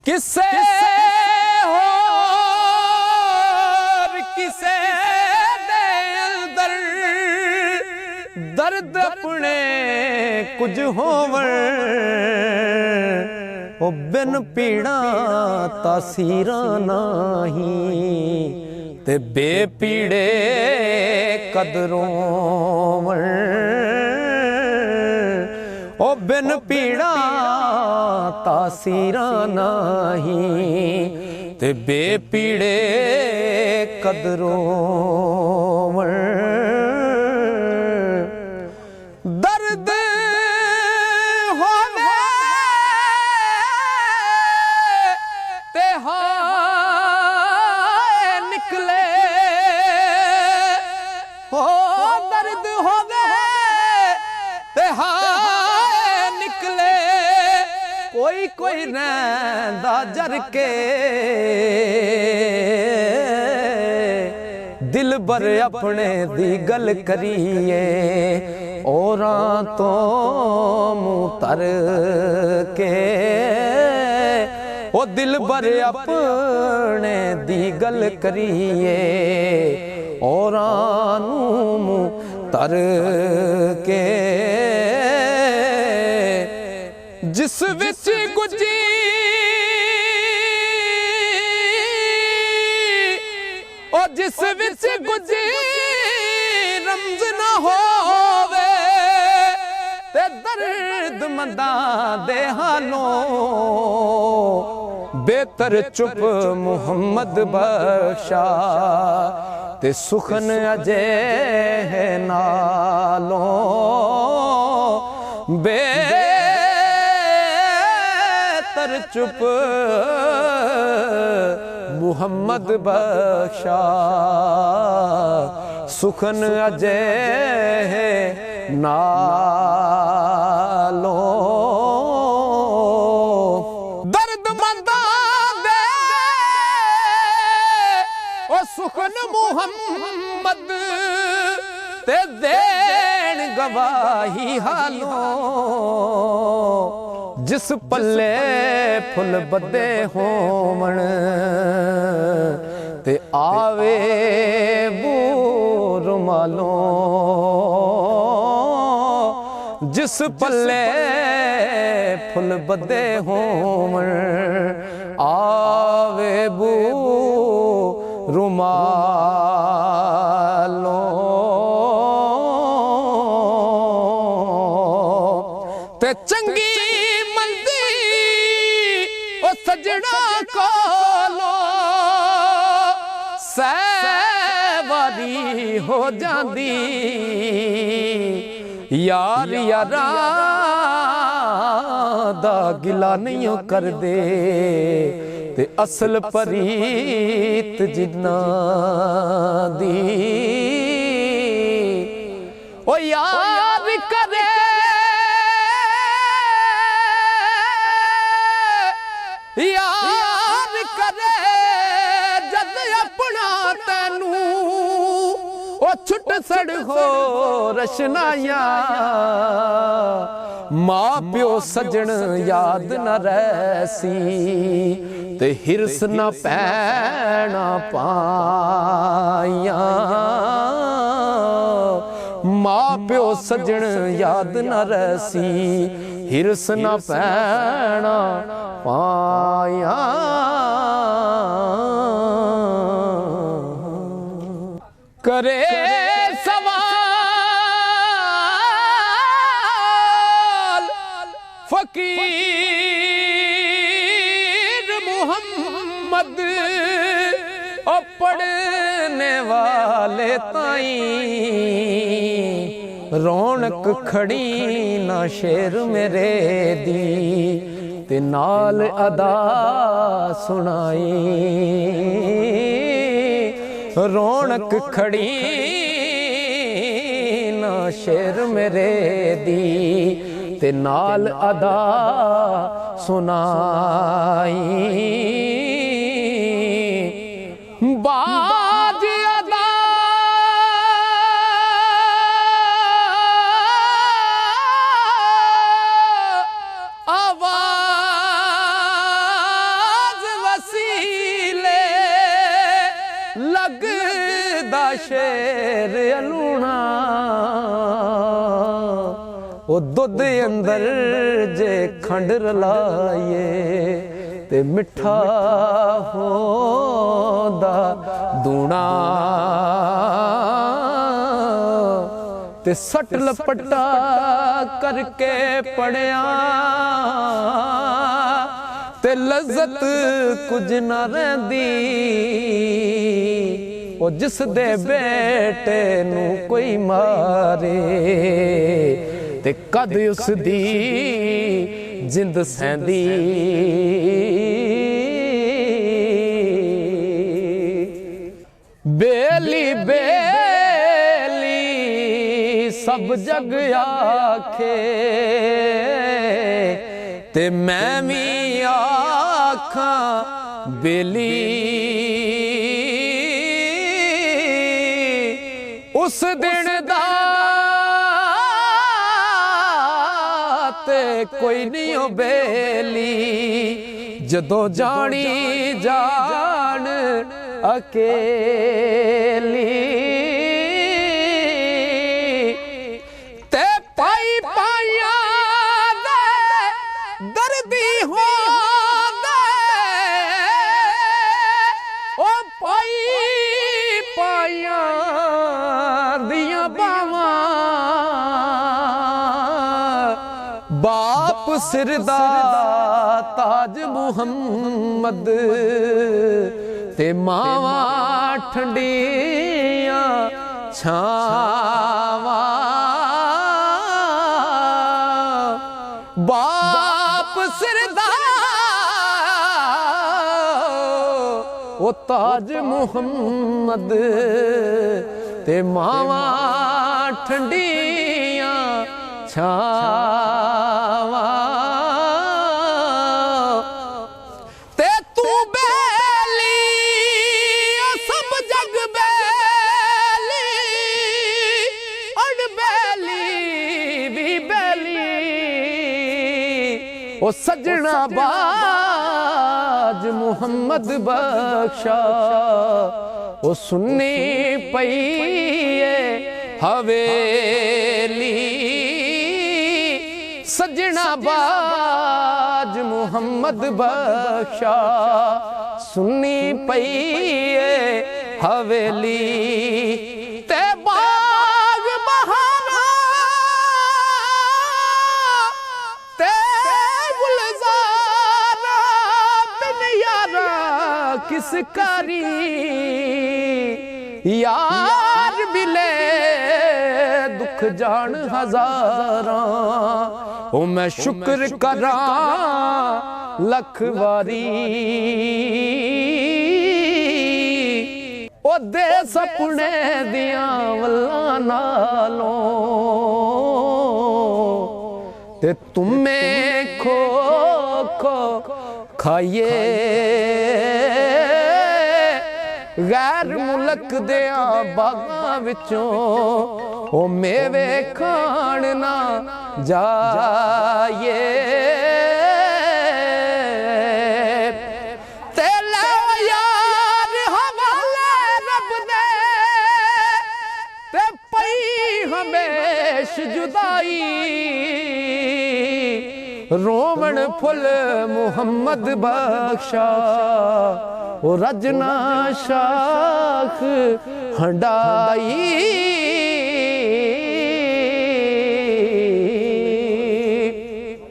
किसे होर किसे दे अंदर दर्द अपने कुछ होवण ओ बिन पीड़ा तासीरा नाही ते बेपीड़े कदरों ओ बिन पीड़ा तासीरा नाही ते बेपीड़े कदरों दर्द होवे ते हाय निकले हो दर्द होवे ते हाय निकले कोई कोई रैंदा जर के दिल बर अपने दी गल करिए औरां तो मुँह तर के ओ दिल बर अपने दी गल करिए औरां नूं मुँह तर के जिस विच गुजी ओ जिस विच गुजी रमज न होवे ते दर्द मंदा दे हालों बेहतर चुप मुहम्मद बख्शा ते सुखन अजे है नालों बेहतर चुप मुहम्मद बख्शा सुखन अजे है नालों दर्द मंदा दे ओ सुखन मुहम्मद ते देन गवाही हालों जिस पल्ले फुल बदे होवण ते आवे बूर मालों जिस पल्ले फुल बदे होवण आवे बूर मालों ते चंगी सजना कोलो सैवारी हो जांदी यार यारा दा गिला नहीं कर दे ते असल परीत जिन्ना दी ओ यार करे यार करे जद अपना तैनू ओ छुट सड़ हो रशनाया माँ प्यो सजन याद न रहसी ते हिरस न पैना पाया माँ प्यो सजन याद न रहसी हिरस न पैना पाया करे सवाल फकीर मुहम्मद ओ पढ़ने वाले ताईं रौनक खड़ी ना शेर मेरे दी ते नाल अदा सुनाई रौनक खड़ी ना शेर मेरे दी ते नाल अदा सुनाई बाज अदा आवाज शेर अलूना ओ दुध अंदर जे खंड रलाए ते मिठा होंदा दूना ते सट लपटा करके पड़िया ते लज़्ज़त कुछ न रहिंदी ओ जिस दे बेटे नू कोई मारे ते कद उस दी जिंद सैंदी बेली बेली सब जग आखे ते मैं भी आखां बेली उस दिन दा ते कोई नहीं हो बेली जदों जानी जान अकेली ते पाई पाया दे दर्दी हो दे ओ पाई पाया दिया बावां बाप सिरदा ताज मुहम्मद ते मावा ठंडियां छावा बाप सिरदा ओ ताज मुहम्मद ते मावा ठंडियां छावा ते तू बेली सब जग बेली अड़बेली भी बेली ओ सजना बाज मुहम्मद बख्शा ओ सुन्नी पईए हवेली सजना बाज मुहम्मद बख्शा सुन्नी पईए हवेली ते बाग बहारा ते गुलजारा बिन यारा किस कारी यार मिले दुख जान हजारा ओ मैं शुक्र करा लख वारी ओ दे सपने दिया वल्लां नालों ते तुम्हें खो खो खाइए गैर मुल्क दिया बागां विचों ओ मेवे खाण ना जाइए ते लो यार हवाले रब दे ते पई हमेश जुदाई रोवण फुल मुहम्मद बख्शा ओ रजना शाख हंडाई